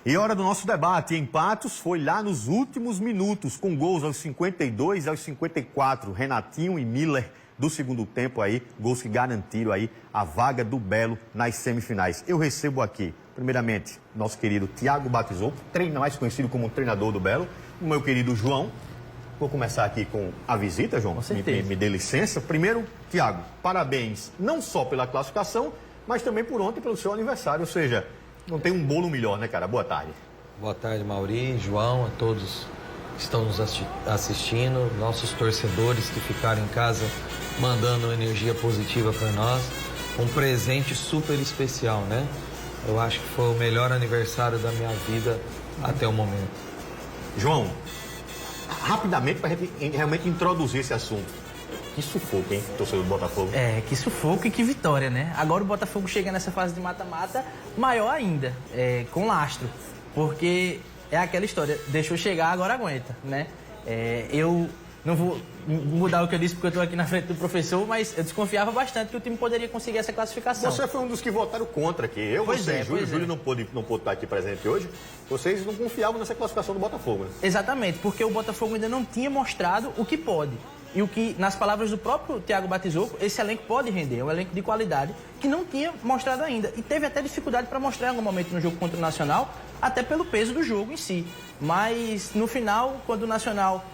E hora do nosso debate. Em Patos foi lá nos últimos minutos, com gols aos 52 e aos 54. Renatinho e Miller do segundo tempo aí, gols que garantiram aí a vaga do Belo nas semifinais. Eu recebo aqui, primeiramente, nosso querido Thiago Batizou, mais conhecido como treinador do Belo, o meu querido João. Vou começar aqui com a visita, João. Me dê licença. Primeiro, Thiago, parabéns não só pela classificação, mas também por ontem, pelo seu aniversário. Ou seja, não tem um bolo melhor, né, cara? Boa tarde. Boa tarde, Mauri, João, a todos que estão nos assistindo, nossos torcedores que ficaram em casa mandando energia positiva para nós. Um presente super especial, né? Eu acho que foi o melhor aniversário da minha vida até o momento. João, rapidamente, para realmente introduzir esse assunto. Que sufoco, hein, torcedor do Botafogo? Que sufoco e que vitória, né? Agora o Botafogo chega nessa fase de mata-mata maior ainda, com lastro. Porque é aquela história, deixou chegar, agora aguenta, né? Eu não vou mudar o que eu disse porque eu estou aqui na frente do professor, mas eu desconfiava bastante que o time poderia conseguir essa classificação. Você foi um dos que votaram contra aqui. Júlio não pôde estar aqui presente hoje. Vocês não confiavam nessa classificação do Botafogo, né? Exatamente, porque o Botafogo ainda não tinha mostrado o que pode. E o que, nas palavras do próprio Thiago Batizou, esse elenco pode render, é um elenco de qualidade que não tinha mostrado ainda. E teve até dificuldade para mostrar em algum momento no jogo contra o Nacional, até pelo peso do jogo em si. Mas no final, quando o Nacional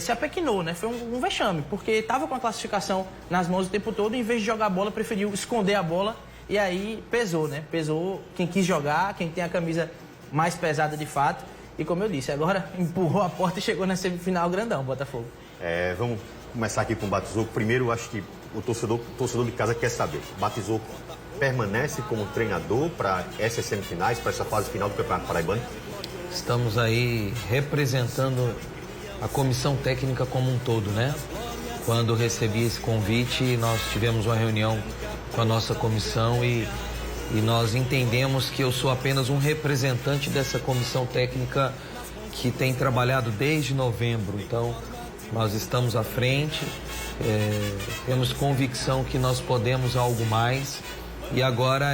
se apequinou, né? Foi um vexame, porque estava com a classificação nas mãos o tempo todo, e em vez de jogar a bola, preferiu esconder a bola, e aí pesou, né? Pesou quem quis jogar, quem tem a camisa mais pesada de fato. E como eu disse, agora empurrou a porta e chegou na semifinal grandão, Botafogo. Vamos começar aqui com o Batizou. Primeiro, acho que o torcedor de casa quer saber. Batizou permanece como treinador para essas semifinais, para essa fase final do Campeonato Paraibano? Estamos aí representando a comissão técnica como um todo, né? Quando recebi esse convite, nós tivemos uma reunião com a nossa comissão e nós entendemos que eu sou apenas um representante dessa comissão técnica que tem trabalhado desde novembro. Então, nós estamos à frente, temos convicção que nós podemos algo mais, e agora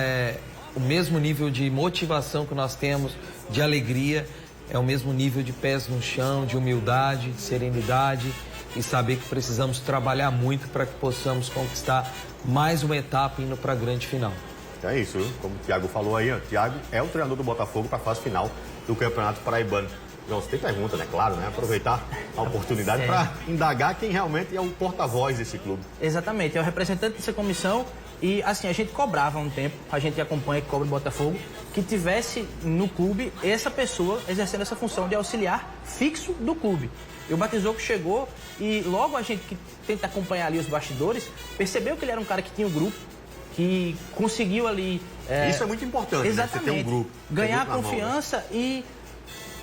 o mesmo nível de motivação que nós temos, de alegria, é o mesmo nível de pés no chão, de humildade, de serenidade, e saber que precisamos trabalhar muito para que possamos conquistar mais uma etapa indo para a grande final. É isso, viu? Como o Thiago falou aí, o Thiago é o treinador do Botafogo para a fase final do Campeonato Paraibano. João, você tem pergunta, né? Claro, né? Aproveitar a oportunidade para indagar quem realmente é o porta-voz desse clube. Exatamente, é o representante dessa comissão. E assim, a gente cobrava há um tempo, a gente que acompanha, que cobra o Botafogo, que tivesse no clube essa pessoa exercendo essa função de auxiliar fixo do clube. E o Batizou que chegou, e logo a gente que tenta acompanhar ali os bastidores, percebeu que ele era um cara que tinha um grupo, que conseguiu ali... Isso é muito importante, exatamente, né? Você ter um grupo. Ganhar confiança, né? E...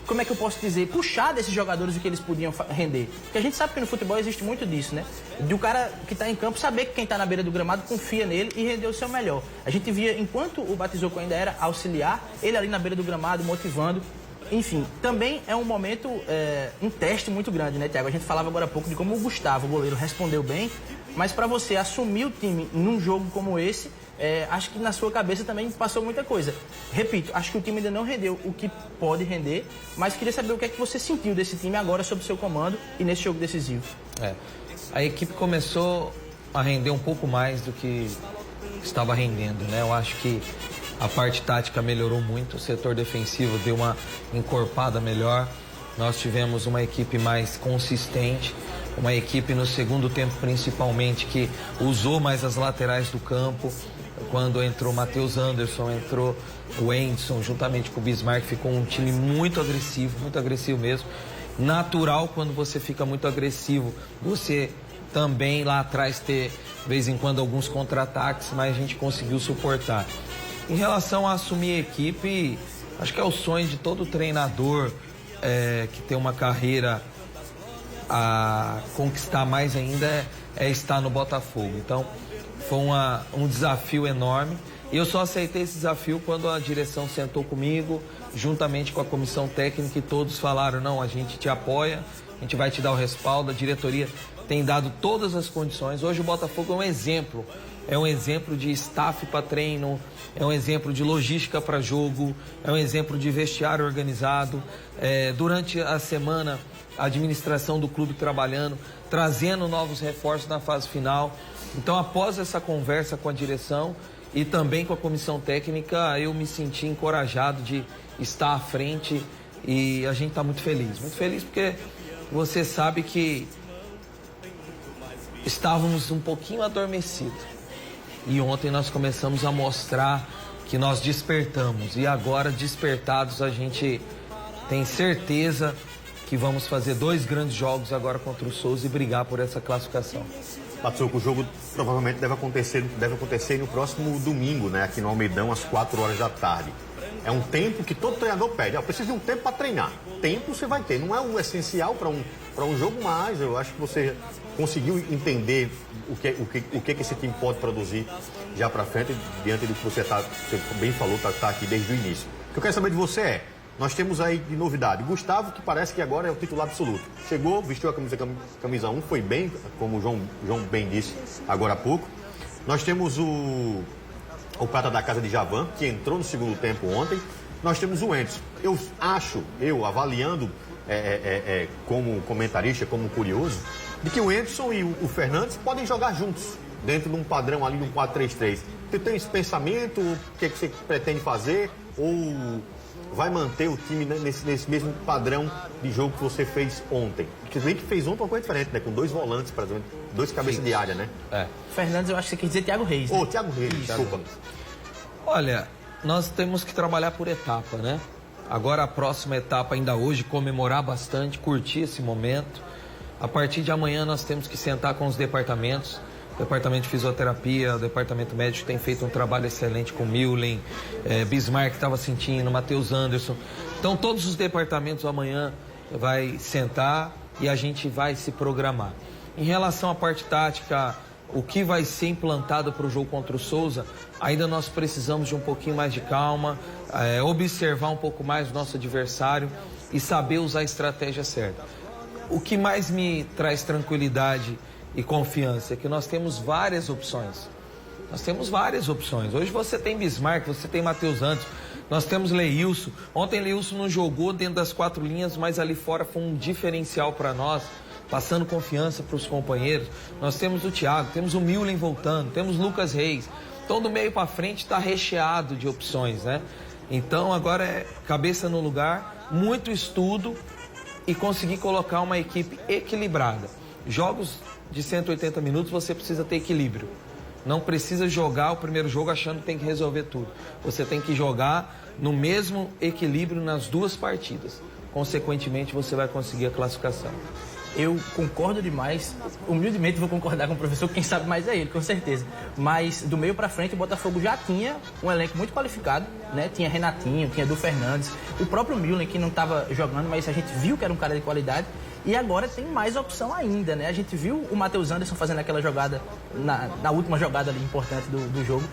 como é que eu posso dizer? Puxar desses jogadores o que eles podiam render. Porque a gente sabe que no futebol existe muito disso, né? De o cara que está em campo saber que quem está na beira do gramado confia nele e render o seu melhor. A gente via, enquanto o Batizou ainda era auxiliar, ele ali na beira do gramado, motivando. Enfim, também é um momento, um teste muito grande, né, Thiago? A gente falava agora há pouco de como o Gustavo, o goleiro, respondeu bem. Mas para você assumir o time num jogo como esse, acho que na sua cabeça também passou muita coisa. Repito, acho que o time ainda não rendeu o que pode render, mas queria saber o que é que você sentiu desse time agora sob seu comando e nesse jogo decisivo. A equipe começou a render um pouco mais do que estava rendendo, né? Eu acho que a parte tática melhorou muito, o setor defensivo deu uma encorpada melhor, nós tivemos uma equipe mais consistente, uma equipe no segundo tempo principalmente que usou mais as laterais do campo. Quando entrou o Matheus Anderson, entrou o Endson, juntamente com o Bismarck, ficou um time muito agressivo mesmo. Natural, quando você fica muito agressivo, você também lá atrás ter, de vez em quando, alguns contra-ataques, mas a gente conseguiu suportar. Em relação a assumir a equipe, acho que é o sonho de todo treinador que tem uma carreira a conquistar mais ainda é estar no Botafogo. Então, foi um desafio enorme. E eu só aceitei esse desafio quando a direção sentou comigo, juntamente com a comissão técnica, e todos falaram, não, a gente te apoia, a gente vai te dar o respaldo, a diretoria tem dado todas as condições. Hoje o Botafogo é um exemplo é um exemplo de staff para treino, é um exemplo de logística para jogo, é um exemplo de vestiário organizado. Durante a semana, a administração do clube trabalhando, trazendo novos reforços na fase final. Então, após essa conversa com a direção e também com a comissão técnica, eu me senti encorajado de estar à frente e a gente está muito feliz porque você sabe que estávamos um pouquinho adormecidos. E ontem nós começamos a mostrar que nós despertamos. E agora, despertados, a gente tem certeza que vamos fazer 2 grandes jogos agora contra o Souza e brigar por essa classificação. Patsuco, o jogo provavelmente deve acontecer no próximo domingo, né? Aqui no Almeidão, às 4 horas da tarde. É um tempo que todo treinador pede. Precisa de um tempo para treinar. Tempo você vai ter. Não é o essencial para um jogo, mas eu acho que você conseguiu entender o que esse time pode produzir já para frente, diante do que você bem falou, tá aqui desde o início. O que eu quero saber de você nós temos aí de novidade, Gustavo, que parece que agora é o titular absoluto. Chegou, vestiu a camisa 1, foi bem, como o João bem disse agora há pouco. Nós temos o prata da casa de Javan, que entrou no segundo tempo ontem. Nós temos o Enderson. Eu avaliando como comentarista, como curioso, de que o Enderson e o Fernandes podem jogar juntos, dentro de um padrão ali de um 4-3-3. Você tem esse pensamento? O que você pretende fazer? Ou vai manter o time nesse mesmo padrão de jogo que você fez ontem? Porque bem que fez ontem uma coisa diferente, né? Com 2 volantes, por exemplo, 2 cabeças de área, né? Fernandes, eu acho que você quer dizer Thiago Reis, né? Thiago Reis, desculpa. Olha, nós temos que trabalhar por etapa, né? Agora a próxima etapa, ainda hoje, comemorar bastante, curtir esse momento. A partir de amanhã nós temos que sentar com os departamentos. O departamento de fisioterapia, o departamento médico tem feito um trabalho excelente com Millen, Bismarck estava sentindo, Matheus Anderson. Então todos os departamentos amanhã vai sentar e a gente vai se programar. Em relação à parte tática, o que vai ser implantado para o jogo contra o Souza, ainda nós precisamos de um pouquinho mais de calma, observar um pouco mais o nosso adversário e saber usar a estratégia certa. O que mais me traz tranquilidade e confiança é que nós temos várias opções. Hoje você tem Bismarck, você tem Matheus Anderson, nós temos Leilson. Ontem Leilson não jogou dentro das 4 linhas, mas ali fora foi um diferencial para nós, passando confiança para os companheiros. Nós temos o Thiago, temos o Millen voltando, temos Lucas Reis. Então do meio para frente está recheado de opções, né? Então agora é cabeça no lugar, muito estudo e conseguir colocar uma equipe equilibrada. Jogos de 180 minutos você precisa ter equilíbrio. Não precisa jogar o primeiro jogo achando que tem que resolver tudo. Você tem que jogar no mesmo equilíbrio nas 2 partidas. Consequentemente, você vai conseguir a classificação. Eu concordo demais, humildemente vou concordar com o professor, quem sabe mais é ele, com certeza. Mas do meio para frente o Botafogo já tinha um elenco muito qualificado, né? Tinha Renatinho, tinha Edu Fernandes, o próprio Millen, que não estava jogando, mas a gente viu que era um cara de qualidade. E agora tem mais opção ainda, né? A gente viu o Matheus Anderson fazendo aquela jogada, na última jogada ali importante do jogo.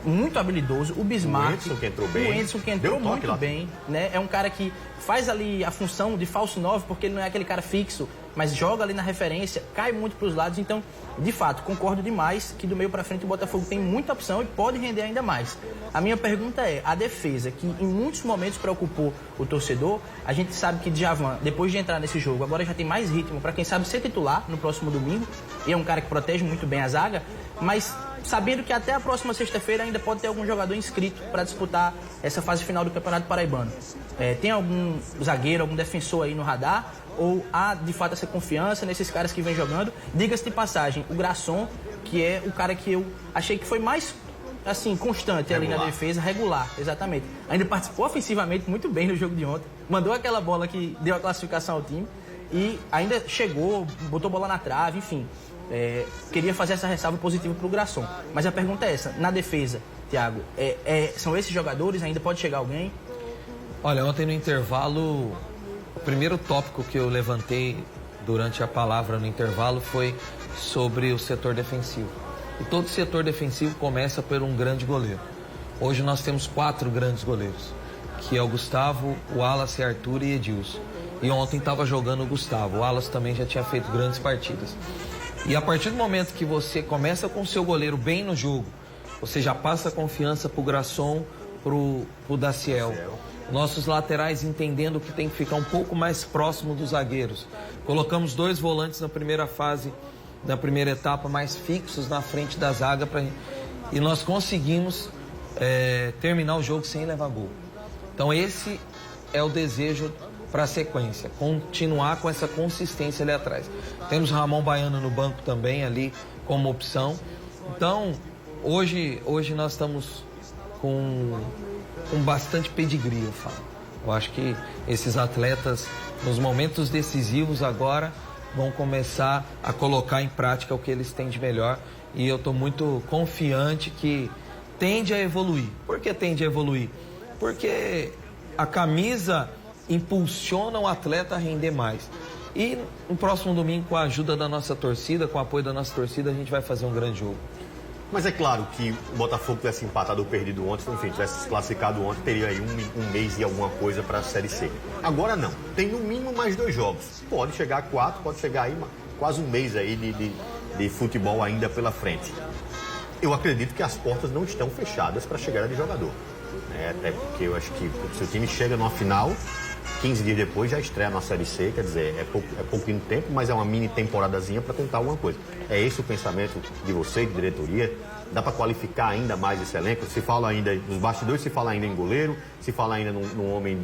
Muito habilidoso, o Bismarck, o Enderson que entrou bem, o Enderson que entrou muito bem, né? É um cara que faz ali a função de falso 9, porque ele não é aquele cara fixo, mas joga ali na referência, cai muito para os lados. Então, de fato, concordo demais que do meio para frente o Botafogo tem muita opção e pode render ainda mais. A minha pergunta é, a defesa, que em muitos momentos preocupou o torcedor, a gente sabe que Djavan, depois de entrar nesse jogo, agora já tem mais ritmo para quem sabe ser titular no próximo domingo, e é um cara que protege muito bem a zaga, mas sabendo que até a próxima sexta-feira ainda pode ter algum jogador inscrito para disputar essa fase final do Campeonato Paraibano. Tem algum zagueiro, algum defensor aí no radar? Ou há, de fato, essa confiança nesses caras que vêm jogando? Diga-se de passagem, o Grasson, que é o cara que eu achei que foi mais, assim, constante ali na defesa, regular, exatamente. Ainda participou ofensivamente muito bem no jogo de ontem, mandou aquela bola que deu a classificação ao time e ainda chegou, botou bola na trave, enfim. Queria fazer essa ressalva positiva para o Grasson. Mas a pergunta é essa, na defesa, Thiago, são esses jogadores? Ainda pode chegar alguém? Olha, ontem no intervalo, o primeiro tópico que eu levantei durante a palavra no intervalo foi sobre o setor defensivo. E todo setor defensivo começa por um grande goleiro. Hoje nós temos 4 grandes goleiros, que é o Gustavo, o Wallace, Arthur e Edilson. E ontem estava jogando o Gustavo. O Wallace também já tinha feito grandes partidas. E a partir do momento que você começa com o seu goleiro bem no jogo, você já passa a confiança pro Grasson, pro Daciel. Nossos laterais entendendo que tem que ficar um pouco mais próximo dos zagueiros. Colocamos 2 volantes na primeira fase, na primeira etapa, mais fixos na frente da zaga. E nós conseguimos terminar o jogo sem levar gol. Então esse é o desejo para a sequência, continuar com essa consistência ali atrás. Temos Ramon Baiano no banco também ali como opção. Então hoje nós estamos com bastante pedigree, eu falo. Eu acho que esses atletas, nos momentos decisivos agora, vão começar a colocar em prática o que eles têm de melhor. E eu estou muito confiante que tende a evoluir. Por que tende a evoluir? Porque a camisa impulsiona o atleta a render mais. E no próximo domingo, com a ajuda da nossa torcida, com o apoio da nossa torcida, a gente vai fazer um grande jogo. Mas é claro que o Botafogo tivesse empatado ou perdido ontem, enfim, tivesse se classificado ontem, teria aí um mês e alguma coisa para a Série C. Agora não, tem no mínimo mais 2 jogos. Pode chegar a 4, pode chegar aí quase um mês aí de futebol ainda pela frente. Eu acredito que as portas não estão fechadas para a chegada de jogador. Até porque eu acho que se o time chega numa final, 15 dias depois já estreia na Série C, quer dizer, é pouquinho tempo, mas é uma mini temporadazinha para tentar alguma coisa. É esse o pensamento de você, de diretoria? Dá para qualificar ainda mais esse elenco? Se fala ainda nos bastidores, se fala ainda em goleiro, se fala ainda num homem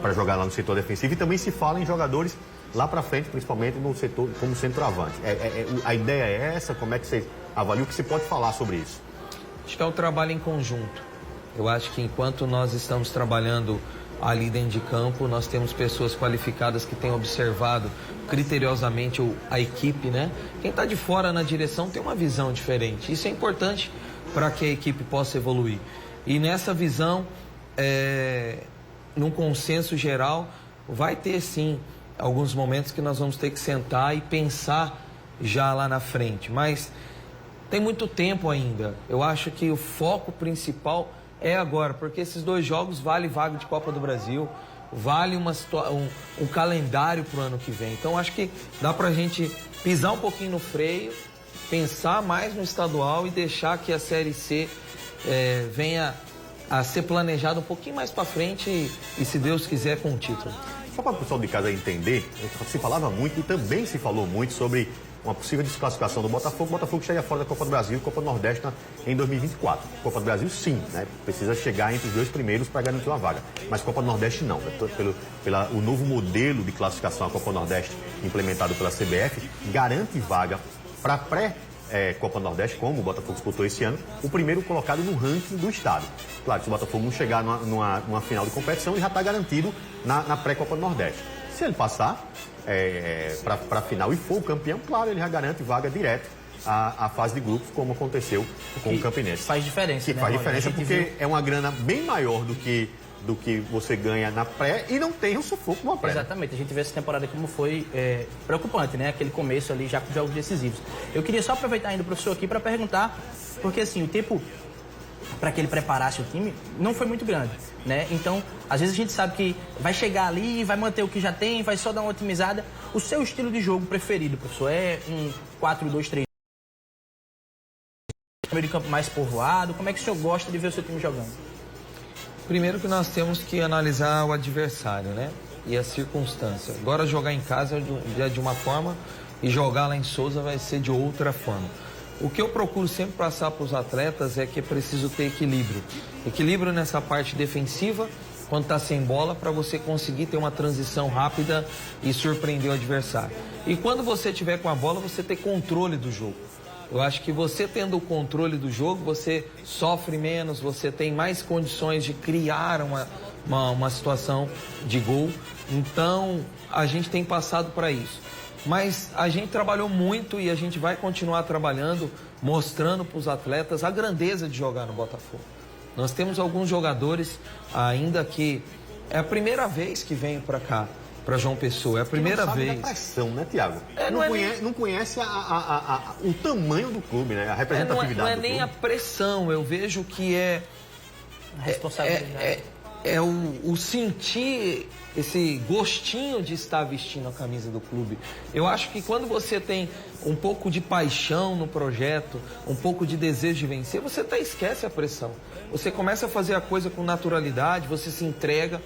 para jogar lá no setor defensivo e também se fala em jogadores lá para frente, principalmente no setor como centroavante. A ideia é essa? Como é que você avalia? O que você pode falar sobre isso? Acho que é um trabalho em conjunto. Eu acho que enquanto nós estamos trabalhando ali dentro de campo, nós temos pessoas qualificadas que têm observado criteriosamente a equipe, né? Quem está de fora na direção tem uma visão diferente. Isso é importante para que a equipe possa evoluir. E nessa visão, num consenso geral, vai ter sim alguns momentos que nós vamos ter que sentar e pensar já lá na frente. Mas tem muito tempo ainda. Eu acho que o foco principal é agora, porque esses 2 jogos valem vaga de Copa do Brasil, vale um calendário para o ano que vem. Então acho que dá para a gente pisar um pouquinho no freio, pensar mais no estadual e deixar que a Série C venha a ser planejada um pouquinho mais para frente e, se Deus quiser, com o título. Só para o pessoal de casa entender, se falava muito e também se falou muito sobre uma possível desclassificação do Botafogo. O Botafogo chega fora da Copa do Brasil e Copa do Nordeste em 2024. Copa do Brasil, sim, né? Precisa chegar entre os 2 primeiros para garantir uma vaga. Mas Copa do Nordeste, não. O novo modelo de classificação à Copa do Nordeste implementado pela CBF garante vaga para Copa do Nordeste, como o Botafogo disputou esse ano, o primeiro colocado no ranking do estado. Claro, se o Botafogo não chegar numa final de competição, ele já está garantido na pré-Copa do Nordeste. Se ele passar para a final e for o campeão, claro, ele já garante vaga direto à fase de grupos, como aconteceu com o Campinense. Faz diferença, que né, faz Rony? diferença porque é uma grana bem maior do que você ganha na pré e não tem o sufoco numa pré. Exatamente, a gente vê essa temporada como foi preocupante, né? Aquele começo ali já com jogos decisivos. Eu queria só aproveitar ainda o professor aqui para perguntar, porque assim, o tempo para que ele preparasse o time não foi muito grande, né? Então, às vezes a gente sabe que vai chegar ali, vai manter o que já tem, vai só dar uma otimizada. O seu estilo de jogo preferido, professor, é um 4-2-3? Meio de campo mais povoado? Como é que o senhor gosta de ver o seu time jogando? Primeiro que nós temos que analisar o adversário, né? E a circunstância. Agora jogar em casa é de uma forma e jogar lá em Souza vai ser de outra forma. O que eu procuro sempre passar para os atletas é que é preciso ter equilíbrio. Equilíbrio nessa parte defensiva, quando está sem bola, para você conseguir ter uma transição rápida e surpreender o adversário. E quando você tiver com a bola, você ter controle do jogo. Eu acho que você tendo o controle do jogo, você sofre menos, você tem mais condições de criar uma situação de gol. Então, a gente tem passado para isso. Mas a gente trabalhou muito e a gente vai continuar trabalhando, mostrando para os atletas a grandeza de jogar no Botafogo. Nós temos alguns jogadores ainda que é a primeira vez que vêm para cá, para João Pessoa, é a primeira vez. Não sabe da pressão, né, Thiago? Não conhece o tamanho do clube, né? A representatividade não é do nem clube. a pressão, eu vejo que A responsabilidade. é o sentir esse gostinho de estar vestindo a camisa do clube. Eu acho que quando você tem um pouco de paixão no projeto, um pouco de desejo de vencer, você até esquece a pressão. Você começa a fazer a coisa com naturalidade, você se entrega.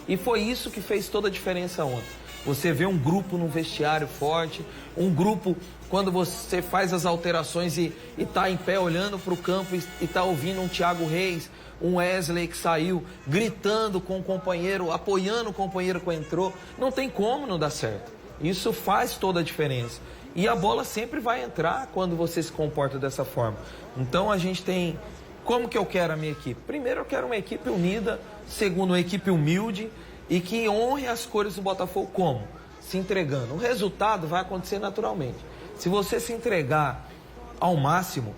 E foi isso que fez toda a diferença ontem. Você vê um grupo no vestiário forte, um grupo quando você faz as alterações e tá em pé olhando para o campo e tá ouvindo um Thiago Reis, um Wesley que saiu, gritando com o companheiro, apoiando o companheiro que entrou. Não tem como não dar certo. Isso faz toda a diferença. E a bola sempre vai entrar quando você se comporta dessa forma. Então a gente tem... Como que eu quero a minha equipe? Primeiro, eu quero uma equipe unida. Segundo, uma equipe humilde e que honre as cores do Botafogo. Como? Se entregando. O resultado vai acontecer naturalmente. Se você se entregar ao máximo,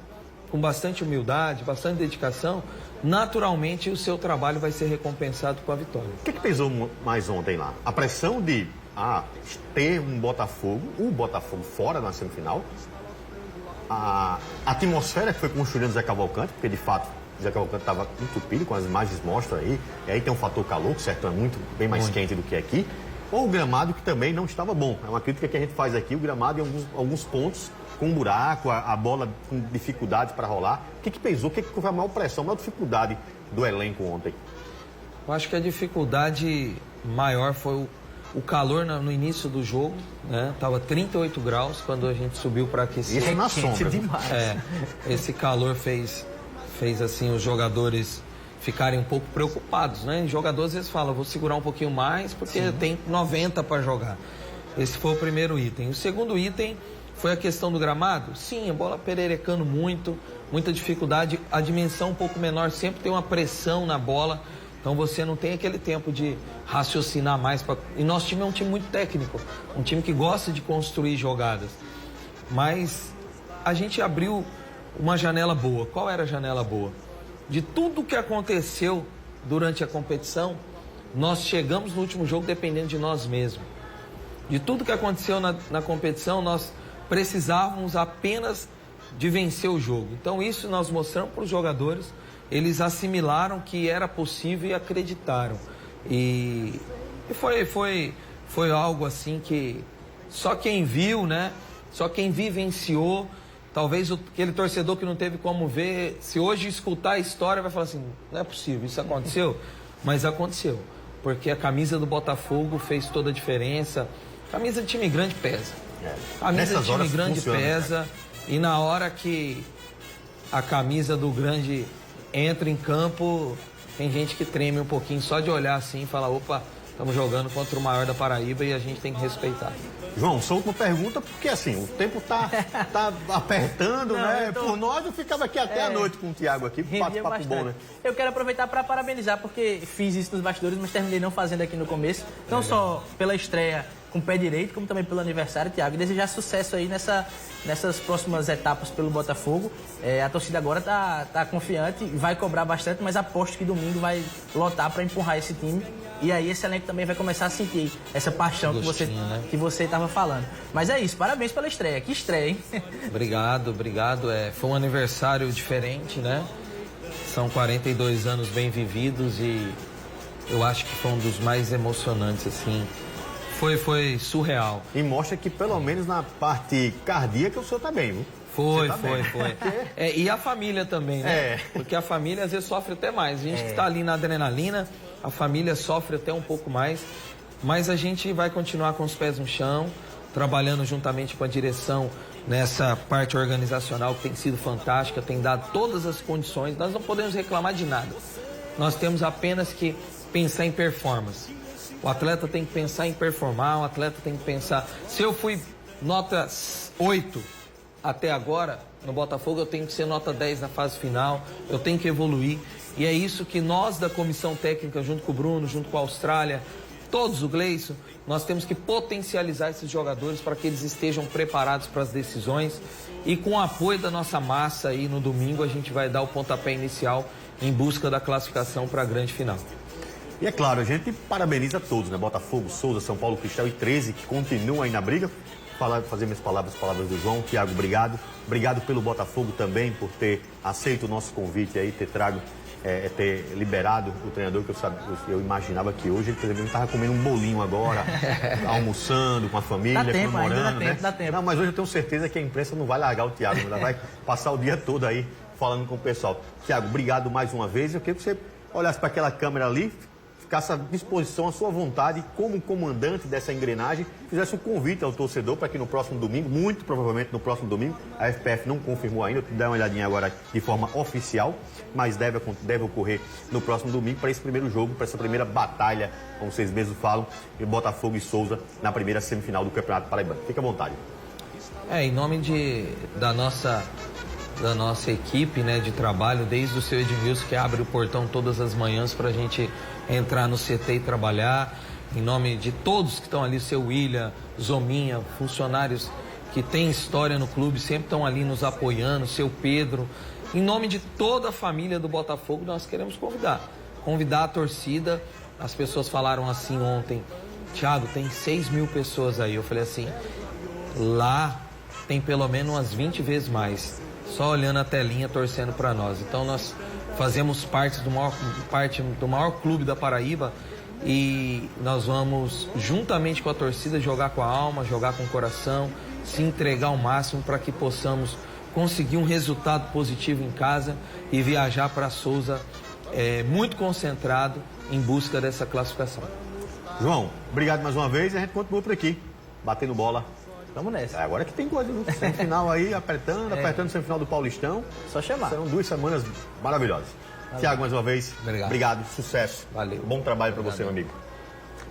com bastante humildade, bastante dedicação, naturalmente o seu trabalho vai ser recompensado com a vitória. O que pesou mais ontem lá? A pressão de ter o Botafogo fora na semifinal, a atmosfera que foi construída no Zé Cavalcante, porque de fato o Zé Cavalcante estava entupido, com as imagens mostram aí, e aí tem um fator calor, que certo é bem mais quente do que aqui, ou o gramado que também não estava bom. É uma crítica que a gente faz aqui, o gramado em alguns pontos com um buraco, a bola com dificuldade para rolar. O que pesou? O que foi a maior pressão, a maior dificuldade do elenco ontem? Eu acho que a dificuldade maior foi o calor no início do jogo, né? Tava 38 graus quando a gente subiu para aquecer. Isso na sombra. Demais. Esse calor fez assim os jogadores ficarem um pouco preocupados, né? Os jogadores às vezes falam, vou segurar um pouquinho mais porque tem 90 para jogar. Esse foi o primeiro item. O segundo item foi a questão do gramado. Sim, a bola pererecando muita dificuldade. A dimensão um pouco menor sempre tem uma pressão na bola. Então você não tem aquele tempo de raciocinar mais. E nosso time é um time muito técnico. Um time que gosta de construir jogadas. Mas a gente abriu uma janela boa. Qual era a janela boa? De tudo que aconteceu durante a competição, nós chegamos no último jogo dependendo de nós mesmos. De tudo que aconteceu na competição, nós precisávamos apenas de vencer o jogo. Então isso nós mostramos para os jogadores. Eles assimilaram que era possível e acreditaram. E foi algo assim que só quem viu, né? Só quem vivenciou. Talvez aquele torcedor que não teve como ver, se hoje escutar a história, vai falar assim, não é possível, isso aconteceu? Mas aconteceu, porque a camisa do Botafogo fez toda a diferença. Camisa de time grande pesa. Camisa de time grande pesa. E na hora que a camisa do grande entra em campo, tem gente que treme um pouquinho só de olhar assim e falar, opa, estamos jogando contra o maior da Paraíba e a gente tem que respeitar. João, só última pergunta, porque assim, o tempo tá apertando, né? Por nós, eu ficava aqui até a noite com o Thiago aqui, papo bom, né? Eu quero aproveitar para parabenizar, porque fiz isso nos bastidores, mas terminei não fazendo aqui no começo. Não só pela estreia com o pé direito, como também pelo aniversário, Thiago. E desejar sucesso aí nessas próximas etapas pelo Botafogo. A torcida agora tá confiante, vai cobrar bastante, mas aposto que domingo vai lotar para empurrar esse time. E aí esse elenco também vai começar a sentir essa paixão que você estava falando. Mas é isso, parabéns pela estreia. Que estreia, hein? Obrigado. Foi um aniversário diferente, né? São 42 anos bem vividos e eu acho que foi um dos mais emocionantes, assim. Foi surreal. E mostra que pelo menos na parte cardíaca o senhor tá bem, viu? Foi. E a família também, né? Porque a família às vezes sofre até mais. A gente que está ali na adrenalina, a família sofre até um pouco mais. Mas a gente vai continuar com os pés no chão, trabalhando juntamente com a direção nessa parte organizacional que tem sido fantástica, tem dado todas as condições. Nós não podemos reclamar de nada. Nós temos apenas que pensar em performance. O atleta tem que pensar em performar, o atleta tem que pensar... Se eu fui nota 8 até agora, no Botafogo, eu tenho que ser nota 10 na fase final, eu tenho que evoluir. E é isso que nós da comissão técnica, junto com o Bruno, junto com a Austrália, todos, o Gleison, nós temos que potencializar esses jogadores para que eles estejam preparados para as decisões. E com o apoio da nossa massa aí no domingo, a gente vai dar o pontapé inicial em busca da classificação para a grande final. E é claro, a gente parabeniza todos, né? Botafogo, Souza, São Paulo, Cristal e 13, que continuam aí na briga. Fazer minhas palavras, as palavras do João. Thiago, obrigado. Obrigado pelo Botafogo também, por ter aceito o nosso convite aí, ter trago ter liberado o treinador, que eu imaginava que hoje ele, por exemplo, estava comendo um bolinho agora, almoçando com a família, Dá tempo, comemorando, ainda dá tempo. Não, mas hoje eu tenho certeza que a imprensa não vai largar o Thiago, ela vai passar o dia todo aí falando com o pessoal. Thiago, obrigado mais uma vez. Eu queria que você olhasse para aquela câmera ali, ficasse à disposição, à sua vontade, como comandante dessa engrenagem, fizesse um convite ao torcedor para que no próximo domingo, muito provavelmente no próximo domingo, a FPF não confirmou ainda, dá uma olhadinha agora de forma oficial, mas deve ocorrer no próximo domingo para esse primeiro jogo, para essa primeira batalha, como vocês mesmos falam, de Botafogo e Souza na primeira semifinal do Campeonato Paraibano. Fique à vontade. Em nome da nossa equipe, né, de trabalho, desde o seu Edmilson, que abre o portão todas as manhãs para a gente entrar no CT e trabalhar, em nome de todos que estão ali, seu William, Zominha, funcionários que têm história no clube, sempre estão ali nos apoiando, seu Pedro, em nome de toda a família do Botafogo, nós queremos convidar a torcida. As pessoas falaram assim ontem: Thiago, tem 6 mil pessoas aí. Eu falei assim, lá tem pelo menos umas 20 vezes mais, só olhando a telinha, torcendo para nós. Então nós fazemos parte do maior clube da Paraíba e nós vamos, juntamente com a torcida, jogar com a alma, jogar com o coração, se entregar ao máximo para que possamos conseguir um resultado positivo em casa e viajar para Souza muito concentrado em busca dessa classificação. João, obrigado mais uma vez e a gente continua por aqui, batendo bola. Vamos nessa. Agora que tem coisa no semifinal aí, apertando o semifinal do Paulistão. Só chamar. Serão 2 semanas maravilhosas. Thiago, mais uma vez, Obrigado. Obrigado, sucesso. Valeu. Bom trabalho para você, meu amigo.